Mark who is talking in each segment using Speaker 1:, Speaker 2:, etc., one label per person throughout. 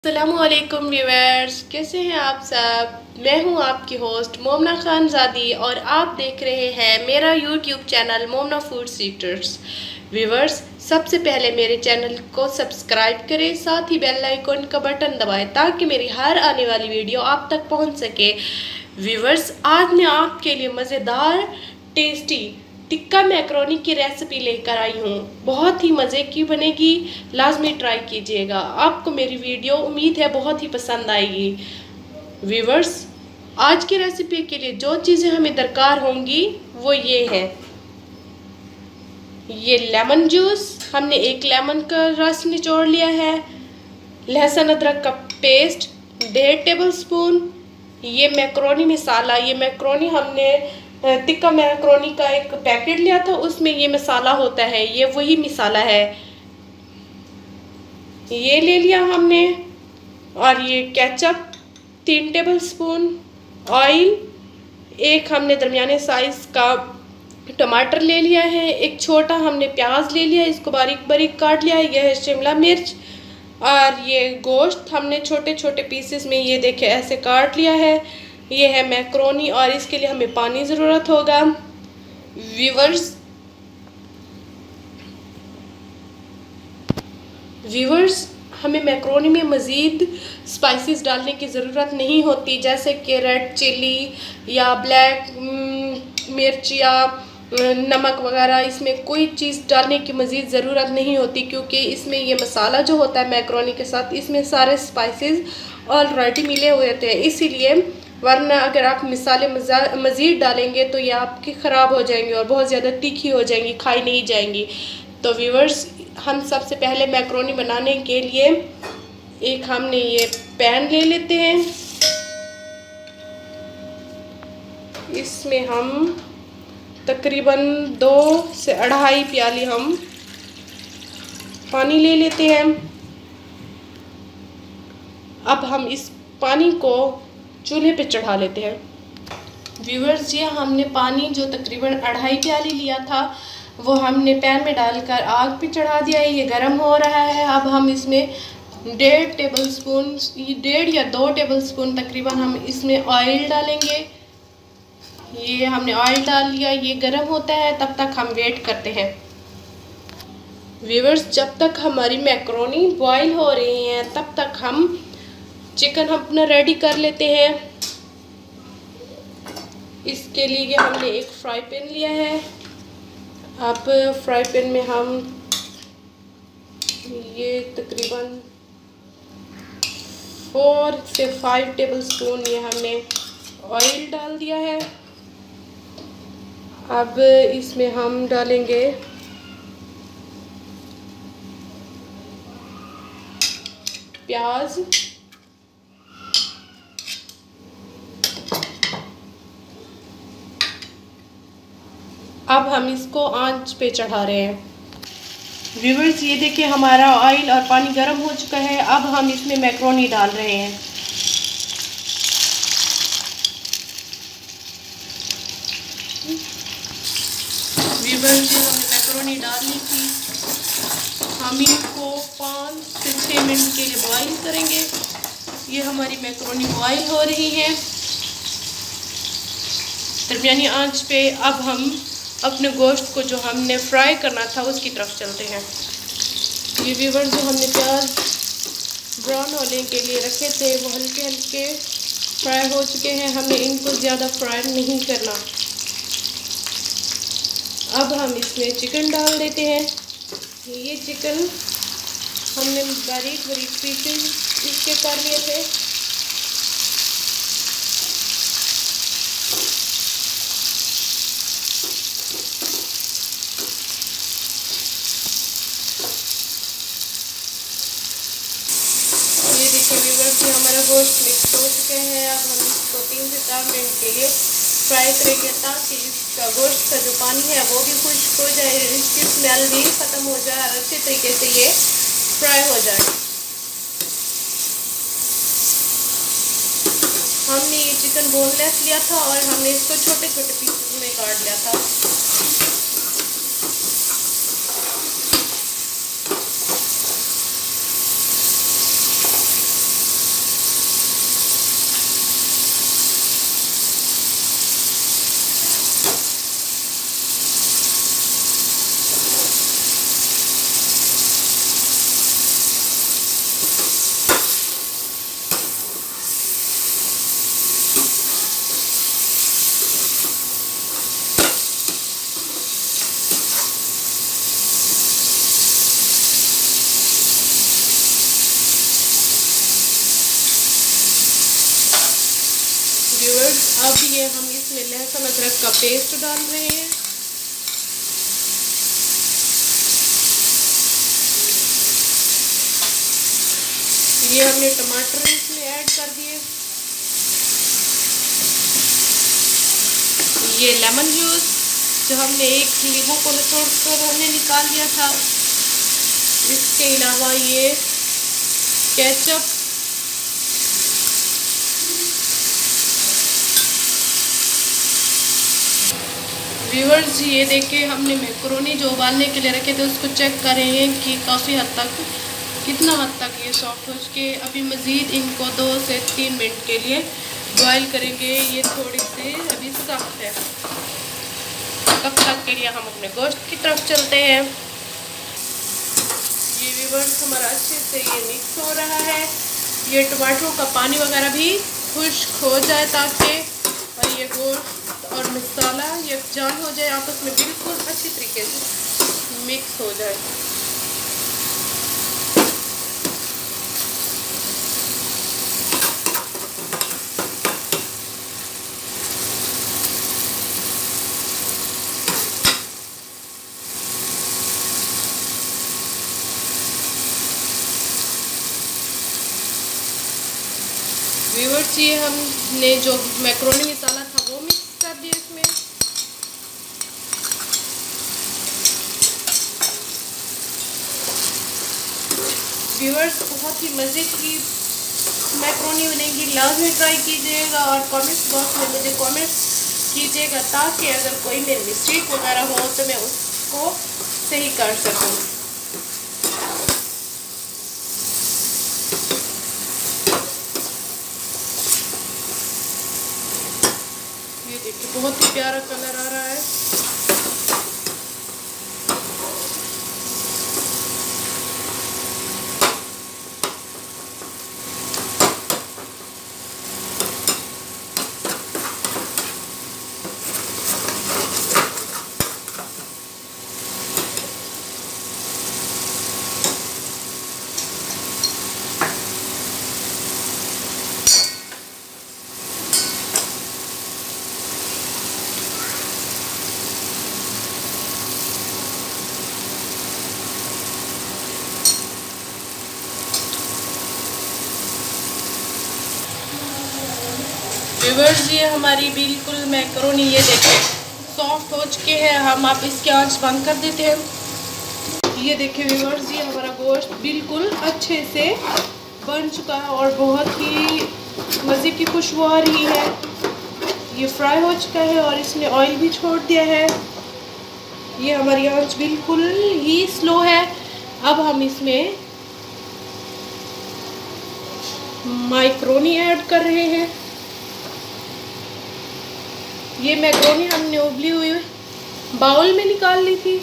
Speaker 1: अस्सलामुअलैकुम व्यूअर्स, कैसे हैं आप सब। मैं हूं आपकी होस्ट मोमना खानजादी और आप देख रहे हैं मेरा YouTube channel मोमना food secrets. Viewers, सबसे पहले मेरे चैनल को सब्सक्राइब करें, साथ ही बेल आइकन का बटन दबाएं ताकि मेरी हर आने वाली वीडियो आप तक पहुंच सके। व्यूअर्स, आज मैं आपके लिए मज़ेदार टेस्टी टिक्का मैक्रोनी की रेसिपी लेकर आई हूँ। बहुत ही मज़े की बनेगी, लाजमी ट्राई कीजिएगा। आपको मेरी वीडियो उम्मीद है बहुत ही पसंद आएगी। व्यूवर्स, आज की रेसिपी के लिए जो चीज़ें हमें दरकार होंगी वो ये है। ये लेमन जूस, हमने एक लेमन का रस निचोड़ लिया है। लहसुन अदरक का पेस्ट 1.5 टेबल स्पून। ये मैक्रोनी मसाला, ये मैक्रोनी हमने टिक्का मैक्रोनी का एक पैकेट लिया था, उसमें ये मसाला होता है, ये वही मसाला है, ये ले लिया हमने। और ये केचप 3 टेबल स्पून। ऑयल, एक हमने दरमियाने साइज का टमाटर ले लिया है। एक छोटा हमने प्याज ले लिया, इसको बारीक बारीक काट लिया है। यह है शिमला मिर्च। और ये गोश्त हमने छोटे छोटे पीसेस में ये देखे ऐसे काट लिया है। ये है मैक्रोनी और इसके लिए हमें पानी ज़रूरत होगा। व्यूवर्स, हमें मैक्रोनी में मज़ीद स्पाइसेस डालने की ज़रूरत नहीं होती, जैसे कि रेड चिली या ब्लैक मिर्च या नमक वगैरह। इसमें कोई चीज़ डालने की मज़ीद ज़रूरत नहीं होती, क्योंकि इसमें ये मसाला जो होता है मैक्रोनी के साथ, इसमें सारे स्पाइसेस ऑलरेडी मिले हुए होते हैं, इसीलिए। वरना अगर आप मिसाले मज़ीद डालेंगे तो ये आपकी ख़राब हो जाएंगी और बहुत ज़्यादा तीखी हो जाएंगी, खाई नहीं जाएंगी। तो व्यूवर्स, हम सबसे पहले मैक्रोनी बनाने के लिए एक हमने ये पैन ले लेते हैं। इसमें हम तकरीबन 2 से 2.5 प्याली हम पानी ले लेते हैं। अब हम इस पानी को चूल्हे पे चढ़ा लेते हैं। व्यूअर्स, ये हमने पानी जो तकरीबन 2.5 प्याली लिया था वो हमने पैन में डालकर आग पे चढ़ा दिया है। ये गर्म हो रहा है। अब हम इसमें 1.5 टेबल स्पून, 1.5 या 2 टेबल स्पून तकरीबन हम इसमें ऑयल डालेंगे। ये हमने ऑयल डाल लिया, ये गर्म होता है, तब तक हम वेट करते हैं। व्यूअर्स, जब तक हमारी मैक्रोनी बॉईल हो रही हैं तब तक हम चिकन अपना रेडी कर लेते हैं। इसके लिए हमने एक फ्राई पैन लिया है। अब फ्राई पैन में हम ये तकरीबन 4 से 5 टेबल स्पून ये हमने ऑयल डाल दिया है। अब इसमें हम डालेंगे प्याज। अब हम इसको आंच पे चढ़ा रहे हैं। व्यूअर्स, ये देखिए हमारा ऑयल और पानी गर्म हो चुका है। अब हम इसमें मैक्रोनी डाल रहे हैं। व्यूअर्स, ये हमने मैक्रोनी डाल ली थी। हम इसको 5 से 6 मिनट के लिए बॉईल करेंगे। ये हमारी मैक्रोनी बॉईल हो रही है दरमियानी आंच पे। अब हम अपने गोश्त को जो हमने फ्राई करना था उसकी तरफ चलते हैं। ये व्यूअर्स, जो हमने प्याज ब्राउन होने के लिए रखे थे वो हल्के हल्के फ्राई हो चुके हैं। हमें इनको ज़्यादा फ्राई नहीं करना। अब हम इसमें चिकन डाल देते हैं। ये चिकन हमने बारीक बारीक पीसेस इसके कर लिए थे। व्यूअर्स, हमारा गोश्त मिक्स हो चुके हैं। अब हम इसको 3 से 4 मिनट के लिए फ्राई करेंगे ताकि इसका गोश्त का जो पानी है वो भी खुश्क हो जाए, इसकी स्मेल भी ख़त्म हो जाए और अच्छे तरीके से ये फ्राई हो जाए। हमने ये चिकन बोनलेस लिया था और हमने इसको छोटे छोटे पीसेस में काट लिया था। अब ये हम इसमें लहसुन अदरक का पेस्ट डाल रहे हैं। ये हमने टमाटर इसमें ऐड कर दिए। ये लेमन जूस जो हमने एक नींबू को निचोड़ कर हमने निकाल लिया था। इसके अलावा ये केचप, व्यूअर्स ये देखिए हमने मैक्रोनी जो उबालने के लिए रखे थे उसको चेक कर रहे हैं कि काफ़ी हद तक कितना हद तक ये सॉफ्ट हो चुके। अभी मज़ीद इनको 2 से 3 मिनट के लिए बॉयल करेंगे। ये थोड़ी सी अभी सख्त है, तब तक के लिए हम अपने गोश्त की तरफ चलते हैं। ये व्यूअर्स हमारा अच्छे से ये मिक्स हो रहा है। ये टमाटरों का पानी वगैरह भी खुश्क हो जाए ताकि और ये गोश्त और मसाला यकजान हो जाए, आपस में बिल्कुल अच्छी तरीके से मिक्स हो जाए। व्यूअर्स ये हमने जो मैक्रोनी मसाला था वो मिक्स कर दिया इसमें। व्यूअर्स बहुत ही मज़े की मैक्रोनी बनेगी, लाजमी ट्राई कीजिएगा और कमेंट्स बॉक्स में मुझे कमेंट कीजिएगा ताकि अगर कोई मेरी मिस्टेक वगैरह हो तो मैं उसको सही कर सकूं। ये देखिए बहुत ही प्यारा कलर आ रहा है। व्यूअर्स ये हमारी बिल्कुल मैक्रोनी ये देखें सॉफ्ट हो चुके हैं। हम आप इसकी आंच बंद कर देते हैं। ये देखिए व्यूअर्स ये हमारा गोश्त बिल्कुल अच्छे से बन चुका है और बहुत ही मज़े की खुशबू आ रही है। ये फ्राई हो चुका है और इसने ऑयल भी छोड़ दिया है। ये हमारी आंच बिल्कुल ही स्लो है। अब हम इसमें मैक्रोनी ऐड कर रहे हैं। ये मैक्रोनी हमने उबली हुई बाउल में निकाल ली थी।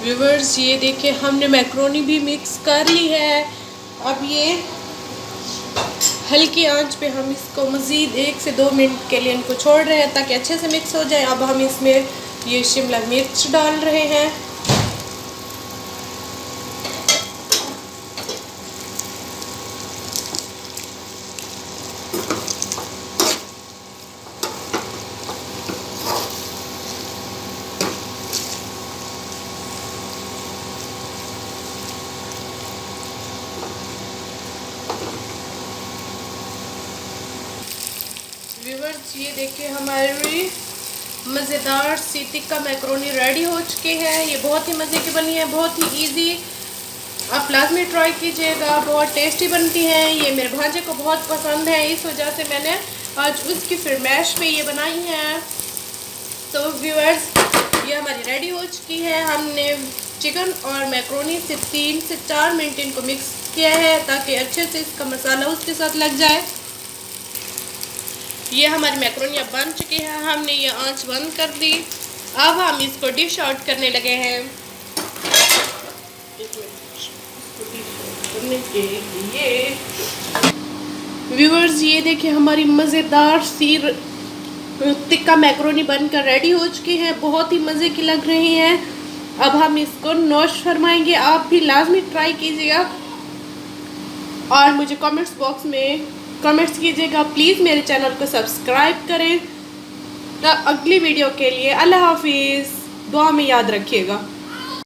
Speaker 1: व्यूअर्स ये देखिए हमने मैक्रोनी भी मिक्स कर ली है। अब ये हल्की आंच पे हम इसको मज़ीद 1 से 2 मिनट के लिए इनको छोड़ रहे हैं ताकि अच्छे से मिक्स हो जाए। अब हम इसमें ये शिमला मिर्च डाल रहे हैं। व्यूअर्स ये देखिए हमारी मज़ेदार सी टिक्का मैक्रोनी रेडी हो चुके हैं। ये बहुत ही मज़े की बनी है, बहुत ही इजी। आप लाजमी ट्राई कीजिएगा, बहुत टेस्टी बनती हैं। ये मेरे भांजे को बहुत पसंद है, इस वजह से मैंने आज उसकी फरमाइश पे ये बनाई है। तो व्यूअर्स ये हमारी रेडी हो चुकी है। हमने चिकन और मैक्रोनी से 3 से 4 मिनट इनको मिक्स किया है ताकि अच्छे से इसका मसाला उसके साथ लग जाए। ये हमारी मैक्रोनी अब बन चुकी है। हमने ये आंच बंद कर दी। अब हम इसको डिश आउट करने लगे हैं। व्यूअर्स ये देखिए हमारी मज़ेदार सी टिक्का मैक्रोनी बनकर रेडी हो चुकी है, बहुत ही मज़े की लग रही हैं। अब हम इसको नोश फरमाएंगे। आप भी लाजमी ट्राई कीजिएगा और मुझे कमेंट्स बॉक्स में कमेंट्स कीजिएगा। प्लीज़ मेरे चैनल को सब्सक्राइब करें। तो अगली वीडियो के लिए अल्लाह हाफिज़, दुआ में याद रखिएगा।